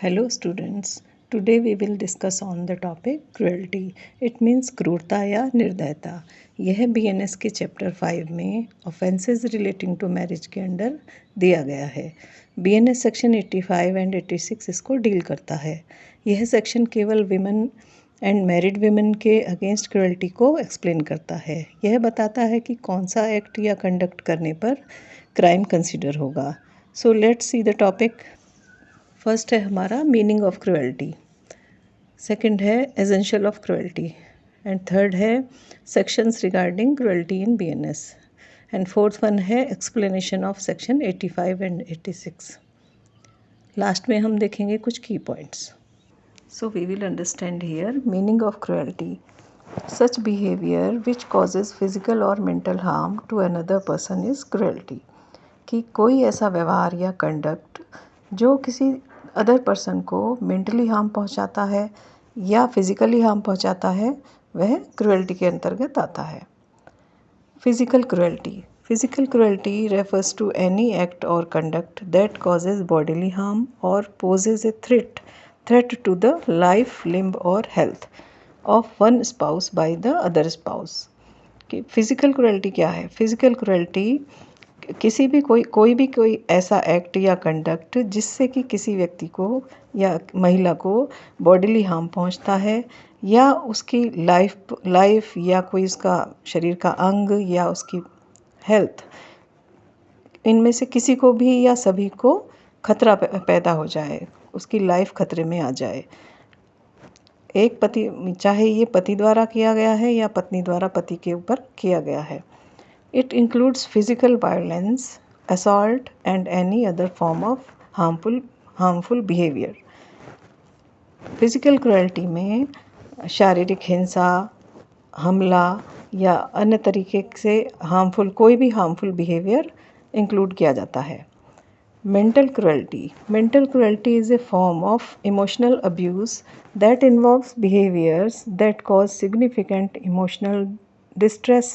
Hello students, today we will discuss on the topic cruelty. It means क्रूरता या निर्दयता। यह BNS के चैप्टर 5 में ऑफेंसेस रिलेटिंग टू मैरिज के अंडर दिया गया है। BNS सेक्शन 85 एंड 86 इसको डील करता है। यह सेक्शन केवल विमेन एंड मैरिड विमेन के अगेंस्ट क्रुएल्टी को एक्सप्लेन करता है। यह बताता है कि कौन सा एक्ट या कंडक्ट करने पर क्राइम कंसिडर होगा। So let's see the topic. First है हमारा मीनिंग ऑफ क्रुएल्टी, सेकंड है essential of cruelty and third है sections regarding cruelty in BNS and fourth one है explanation of section 85 and 86। Last में हम देखेंगे कुछ key points. So we will understand here meaning of cruelty. Such behaviour which causes physical और mental harm to another person is cruelty. कि कोई ऐसा व्यवहार या कंडक्ट जो किसी अदर पर्सन को मेंटली हार्म पहुंचाता है या फिजिकली हार्म पहुंचाता है, वह क्रुएल्टी के अंतर्गत आता है। Physical cruelty refers to any act और conduct that causes bodily harm और poses a threat to the life, limb और health of one spouse by the other spouse. कि फिजिकल क्रुएल्टी क्या है? फिजिकल क्रुएल्टी किसी भी कोई ऐसा एक्ट या कंडक्ट जिससे कि किसी व्यक्ति को या महिला को बॉडीली हार्म पहुंचता है या उसकी लाइफ या कोई उसका शरीर का अंग या उसकी हेल्थ, इनमें से किसी को भी या सभी को खतरा पैदा हो जाए, उसकी लाइफ खतरे में आ जाए। एक पति, चाहे ये पति द्वारा किया गया है या पत्नी द्वारा पति के ऊपर किया गया है। It includes physical violence, assault and any other form of harmful behavior. Physical cruelty में शारीरिक हिंसा, हमला या अन्य तरीके से कोई भी हार्मफुल बिहेवियर इंक्लूड किया जाता है। Mental cruelty is a form of emotional abuse that involves behaviours that cause significant emotional distress,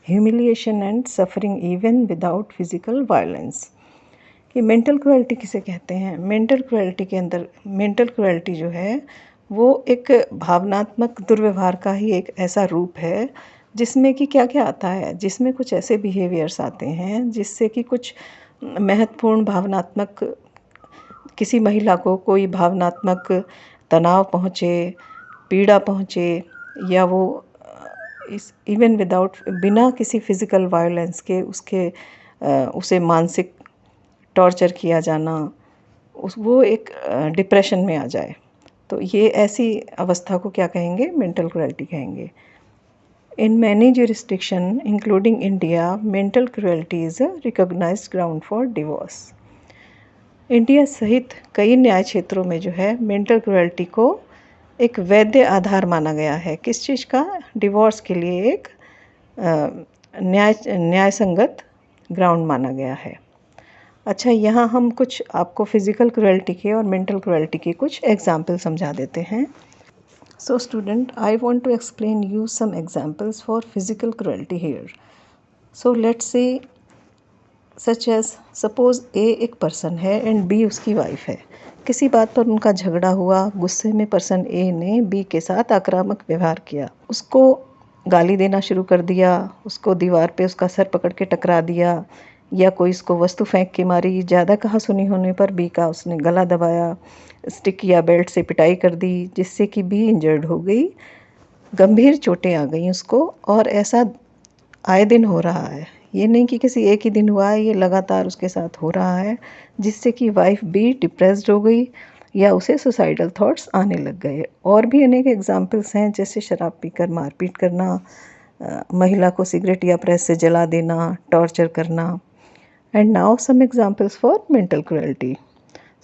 humiliation and suffering even without physical violence। कि मेंटल क्रुएल्टी किसे कहते हैं? मेंटल क्रुएल्टी के अंदर मेंटल क्रुएल्टी जो है वो एक भावनात्मक दुर्व्यवहार का ही एक ऐसा रूप है जिसमें कि क्या क्या आता है, जिसमें कुछ ऐसे बिहेवियर्स आते हैं जिससे कि कुछ महत्वपूर्ण भावनात्मक, किसी महिला को कोई भावनात्मक तनाव पहुँचे, पीड़ा पहुँचे, या वो इवन विदाउट, बिना किसी फिज़िकल वायलेंस के उसे मानसिक टॉर्चर किया जाना, वो एक डिप्रेशन में आ जाए, तो ये ऐसी अवस्था को क्या कहेंगे? मेंटल क्रुएल्टी कहेंगे। In many jurisdiction including India, mental cruelty is a recognised ground for divorce. India सहित कई न्याय क्षेत्रों में जो है मेंटल क्रुएल्टी को एक वैध आधार माना गया है। किस चीज़ का? डिवोर्स के लिए एक न्याय संगत ग्राउंड माना गया है। अच्छा, यहाँ हम कुछ आपको फिजिकल क्रुएल्टी के और मेंटल क्रुएल्टी के कुछ एग्जाम्पल समझा देते हैं। So student, I want to explain you some examples for physical cruelty here. So let's say such as, suppose ए एक पर्सन है एंड बी उसकी वाइफ है। किसी बात पर उनका झगड़ा हुआ, गुस्से में पर्सन ए ने बी के साथ आक्रामक व्यवहार किया, उसको गाली देना शुरू कर दिया, उसको दीवार पे उसका सर पकड़ के टकरा दिया, या कोई उसको वस्तु फेंक के मारी। ज़्यादा कहा सुनी होने पर बी का उसने गला दबाया, स्टिक या बेल्ट से पिटाई कर दी, जिससे कि बी इंजर्ड हो गई, गंभीर चोटें आ गई उसको। और ऐसा आए दिन हो रहा है, ये नहीं कि किसी एक ही दिन हुआ है, ये लगातार उसके साथ हो रहा है, जिससे कि वाइफ भी डिप्रेस्ड हो गई या उसे सुसाइडल थॉट्स आने लग गए। और भी अनेक एग्जाम्पल्स हैं, जैसे शराब पीकर मारपीट करना, महिला को सिगरेट या प्रेस से जला देना, टॉर्चर करना। And now some examples for mental cruelty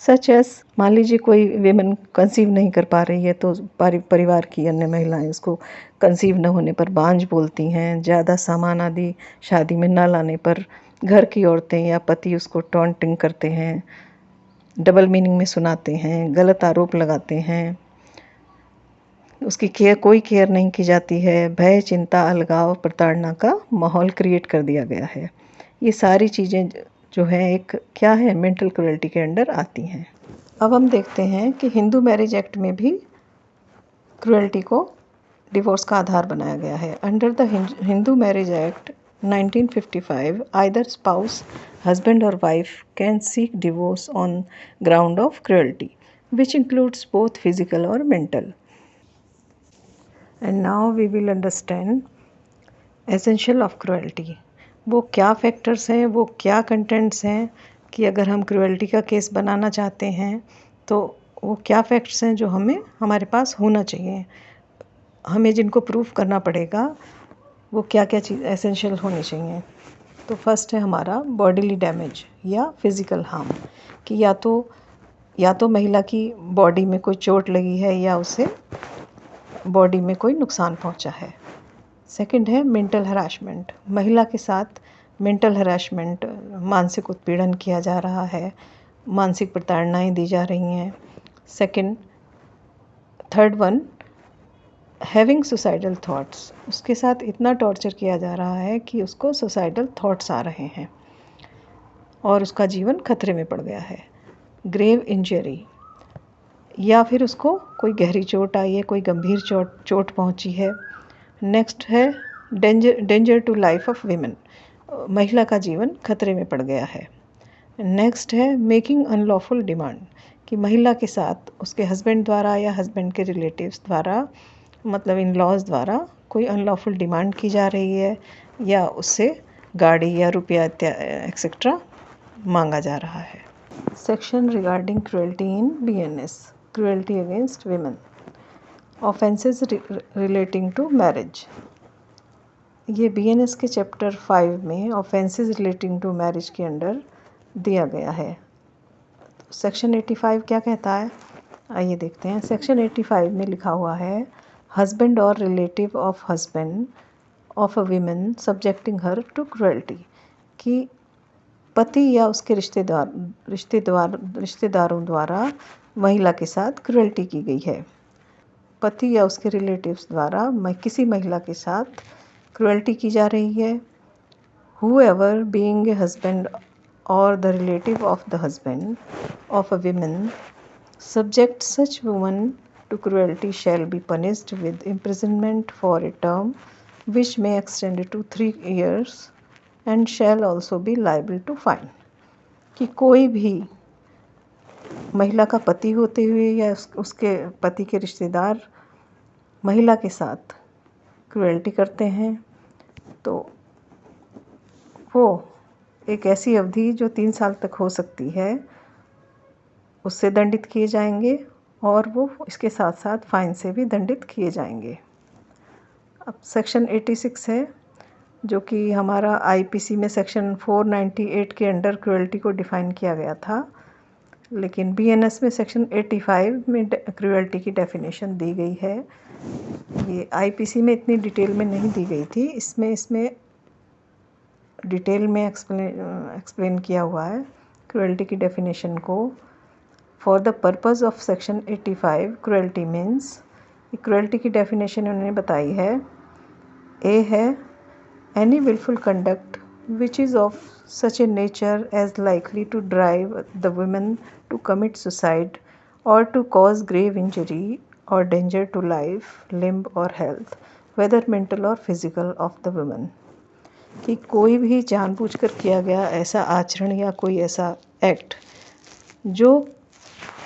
such as, मान लीजिए कोई वेमेन कंसीव नहीं कर पा रही है, तो परिवार की अन्य महिलाएं उसको कंसीव न होने पर बांझ बोलती हैं। ज़्यादा सामान आदि शादी में ना लाने पर घर की औरतें या पति उसको टॉन्टिंग करते हैं, डबल मीनिंग में सुनाते हैं, गलत आरोप लगाते हैं, उसकी कोई केयर नहीं की जाती है। भय, चिंता, अलगाव, प्रताड़ना का माहौल क्रिएट कर दिया गया है। ये सारी चीज़ें जो है एक क्या है? मेंटल क्रुएल्टी के अंडर आती हैं। अब हम देखते हैं कि हिंदू मैरिज एक्ट में भी क्रुएल्टी को डिवोर्स का आधार बनाया गया है। Under the Hindu marriage act 1955, either spouse, husband और wife can seek divorce on ground of cruelty, which includes both physical or mental. And now we will understand essential of cruelty. वो क्या factors हैं, वो क्या कंटेंट्स हैं कि अगर हम क्रुएल्टी का केस बनाना चाहते हैं तो वो क्या फैक्ट्स हैं जो हमारे पास होना चाहिए, हमें जिनको प्रूफ करना पड़ेगा, वो क्या क्या चीज़ एसेंशियल होनी चाहिए। तो फर्स्ट है हमारा बॉडीली डैमेज या फिज़िकल हार्म, कि या तो महिला की बॉडी में कोई चोट लगी है या उसे बॉडी में कोई नुकसान पहुंचा है। सेकंड है मेंटल हरासमेंट, महिला के साथ मेंटल हरासमेंट, मानसिक उत्पीड़न किया जा रहा है, मानसिक प्रताड़नाएं दी जा रही हैं। Third one, having suicidal thoughts, उसके साथ इतना टॉर्चर किया जा रहा है कि उसको सुसाइडल थॉट्स आ रहे हैं और उसका जीवन खतरे में पड़ गया है। ग्रेव इंजरी, या फिर उसको कोई गहरी चोट आई है, कोई गंभीर चोट पहुंची है। नेक्स्ट है danger to life of women, महिला का जीवन खतरे में पड़ गया है। नेक्स्ट है मेकिंग अनलॉफुल डिमांड, कि महिला के साथ उसके हस्बैंड द्वारा या हस्बैंड के रिलेटिव्स द्वारा, मतलब इन लॉज द्वारा कोई अनलॉफुल डिमांड की जा रही है या उससे गाड़ी या रुपया एक्सेट्रा मांगा जा रहा है। Section regarding cruelty in BNS, cruelty against women, offences relating to marriage. ये BNS के चैप्टर 5 में ऑफेंसेस रिलेटिंग टू मैरिज के अंडर दिया गया है। सेक्शन 85 क्या कहता है, आइए देखते हैं। सेक्शन 85 में लिखा हुआ है, हस्बैंड और relative of husband of a women subjecting her to cruelty, कि पति या उसके रिश्तेदारों द्वारा महिला के साथ क्रुएल्टी की गई है। पति या उसके रिलेटिव्स द्वारा किसी महिला के साथ क्रुएल्टी की जा रही है। whoever being a husband or the relative of the husband of a woman subject such woman to cruelty shall be punished with imprisonment for a term which may extend to 3 years and shall also be liable to fine, कि कोई भी महिला का पति होते हुए या उसके पति के रिश्तेदार महिला के साथ क्रुएल्टी करते हैं तो वो एक ऐसी अवधि जो 3 साल तक हो सकती है उससे दंडित किए जाएंगे और वो इसके साथ साथ फाइन से भी दंडित किए जाएंगे। अब सेक्शन 86 है जो कि हमारा IPC में सेक्शन 498 के अंडर क्रुएल्टी को डिफ़ाइन किया गया था, लेकिन BNS में सेक्शन 85 में क्रुएल्टी की डेफिनेशन दी गई है। ये IPC में इतनी डिटेल में नहीं दी गई थी, इसमें डिटेल में एक्सप्लेन किया हुआ है क्रुएल्टी की डेफिनेशन को। For the purpose of section 85 cruelty means, cruelty की डेफिनेशन उन्होंने बताई है। ए है any wilful conduct which is of such a nature as likely to drive the women to commit suicide और टू कॉज ग्रेव इंजरी और danger to life, limb और health, whether mental और physical of the women, कि कोई भी जानबूझकर किया गया ऐसा आचरण या कोई ऐसा एक्ट जो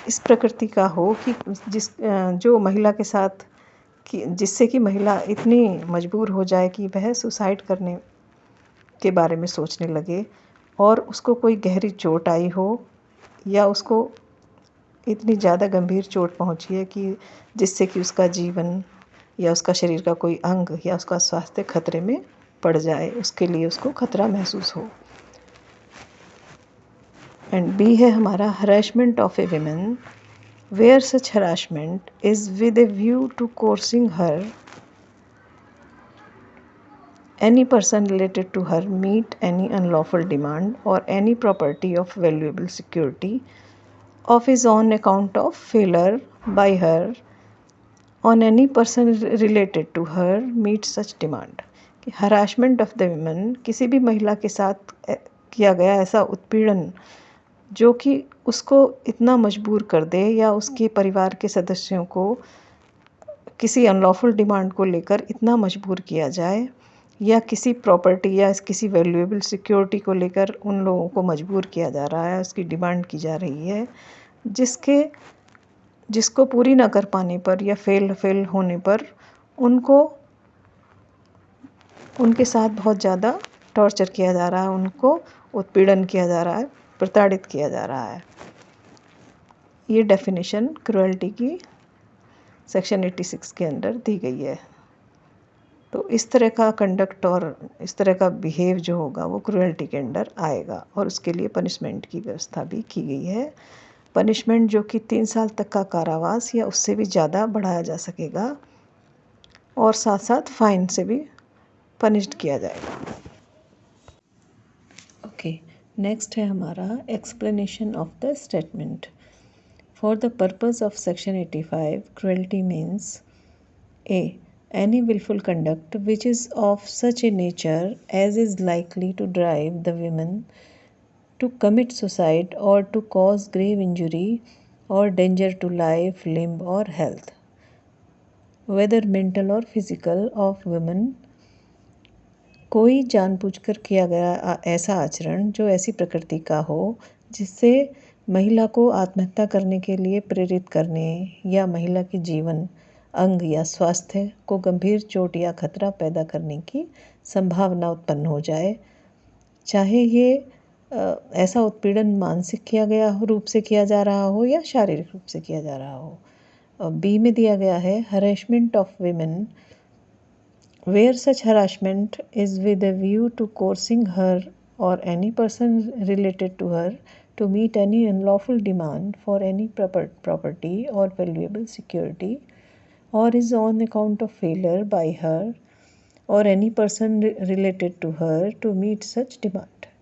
इस प्रकृति का हो कि जो महिला के साथ जिससे कि महिला इतनी मजबूर हो जाए कि वह सुसाइड करने के बारे में सोचने लगे और उसको कोई गहरी चोट आई हो या उसको इतनी ज़्यादा गंभीर चोट पहुंची है कि जिससे कि उसका जीवन या उसका शरीर का कोई अंग या उसका स्वास्थ्य खतरे में पड़ जाए, उसके लिए उसको खतरा महसूस हो। एंड बी है हमारा harassment of a women, where such harassment is with a view to coercing her any person related to her meet any unlawful demand or any property of valuable security of his own account of failure by her on any person related to her meet such demand, कि harassment of the women, किसी भी महिला के साथ किया गया ऐसा उत्पीड़न जो कि उसको इतना मजबूर कर दे या उसके परिवार के सदस्यों को किसी अनलॉफुल डिमांड को लेकर इतना मजबूर किया जाए, या किसी प्रॉपर्टी या किसी वैल्यूएबल सिक्योरिटी को लेकर उन लोगों को मजबूर किया जा रहा है, उसकी डिमांड की जा रही है, जिसको पूरी ना कर पाने पर या फेल होने पर उनको उनके साथ बहुत ज़्यादा टॉर्चर किया जा रहा है, उनको उत्पीड़न किया जा रहा है, प्रताड़ित किया जा रहा है। ये डेफिनेशन क्रुएल्टी की सेक्शन 86 के अंदर दी गई है। तो इस तरह का कंडक्ट और इस तरह का बिहेव जो होगा वो क्रुएल्टी के अंडर आएगा, और उसके लिए पनिशमेंट की व्यवस्था भी की गई है। पनिशमेंट जो कि 3 साल तक का कारावास या उससे भी ज़्यादा बढ़ाया जा सकेगा, और साथ साथ फाइन से भी पनिश्ड किया जाएगा। ओके, नेक्स्ट है हमारा explanation of the statement. For the purpose of section 85, cruelty means A. Any willful conduct which is of such a nature as is likely to drive the women to commit suicide or to cause grave injury or danger to life, limb or health, whether mental or physical, of women। कोई जानबूझकर किया गया ऐसा आचरण जो ऐसी प्रकृति का हो जिससे महिला को आत्महत्या करने के लिए प्रेरित करने या महिला के जीवन, अंग या स्वास्थ्य को गंभीर चोट या खतरा पैदा करने की संभावना उत्पन्न हो जाए, चाहे ये ऐसा उत्पीड़न मानसिक किया गया रूप से किया जा रहा हो या शारीरिक रूप से किया जा रहा हो। बी में दिया गया है harassment of women, where such harassment is with a view to coercing her or any person related to her to meet any unlawful demand for any property or valuable security, or is on account of failure by her or any person related to her to meet such demand।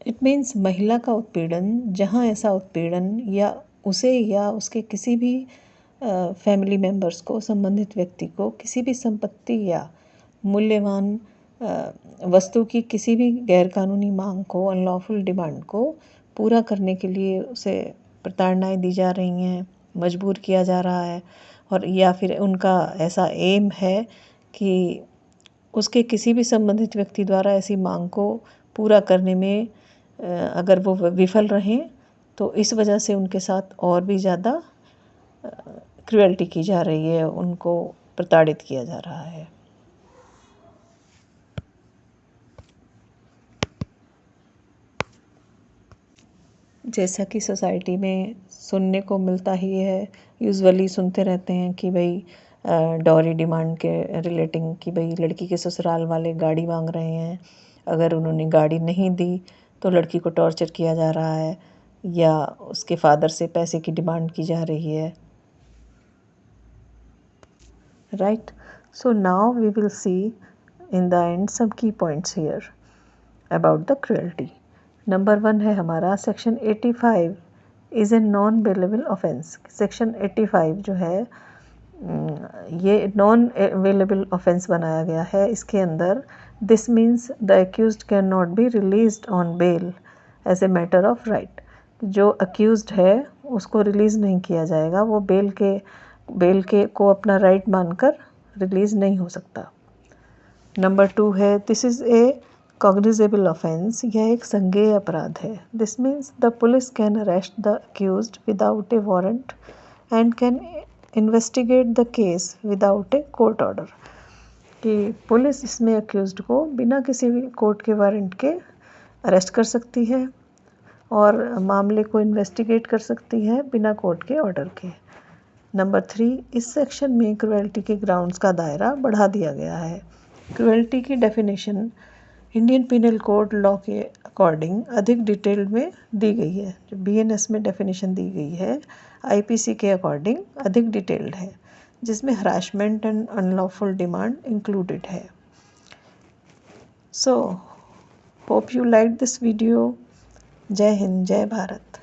It means महिला का उत्पीड़न, जहाँ ऐसा उत्पीड़न या उसे या उसके किसी भी फैमिली मेम्बर्स को, संबंधित व्यक्ति को किसी भी संपत्ति या मूल्यवान वस्तु की किसी भी गैरकानूनी मांग को, अनलॉफुल डिमांड को पूरा करने के लिए उसे प्रताड़नाएं दी जा रही हैं, मजबूर किया जा रहा है, और या फिर उनका ऐसा एम है कि उसके किसी भी संबंधित व्यक्ति द्वारा ऐसी मांग को पूरा करने में अगर वो विफल रहें तो इस वजह से उनके साथ और भी ज़्यादा क्रुएल्टी की जा रही है, उनको प्रताड़ित किया जा रहा है। जैसा कि सोसाइटी में सुनने को मिलता ही है, यूजुअली सुनते रहते हैं कि भाई डॉरी डिमांड के रिलेटिंग कि भाई लड़की के ससुराल वाले गाड़ी मांग रहे हैं, अगर उन्होंने गाड़ी नहीं दी तो लड़की को टॉर्चर किया जा रहा है, या उसके फादर से पैसे की डिमांड की जा रही है। Right, so now we will see in the end some key points here about the cruelty। Number 1 है हमारा section 85 is a non bailable offence. Section 85 जो है ये नॉन अवेलेबल ऑफेंस बनाया गया है। इसके अंदर this means the accused can not be released on bail as a matter of right. जो अक्यूज्ड है उसको रिलीज़ नहीं किया जाएगा, वो बेल के को अपना राइट मानकर रिलीज़ नहीं हो सकता। नंबर 2 है this is a cognizable offence, यह एक संज्ञेय अपराध है। This means the police can arrest the accused without A warrant and can investigate the case without a court order. कि पुलिस इसमें अक्यूज्ड को बिना किसी भी कोर्ट के वारंट के अरेस्ट कर सकती है और मामले को इन्वेस्टिगेट कर सकती है बिना कोर्ट के ऑर्डर के। नंबर 3, इस सेक्शन में क्रुएल्टी के ग्राउंड्स का दायरा बढ़ा दिया गया है। क्रुएल्टी की definition Indian penal code law के अकॉर्डिंग अधिक डिटेल में दी गई है। जो BNS में डेफिनेशन दी गई है IPC के अकॉर्डिंग अधिक डिटेल्ड है, जिसमें harassment and unlawful demand included है। So hope you like this video. जय हिंद, जय भारत।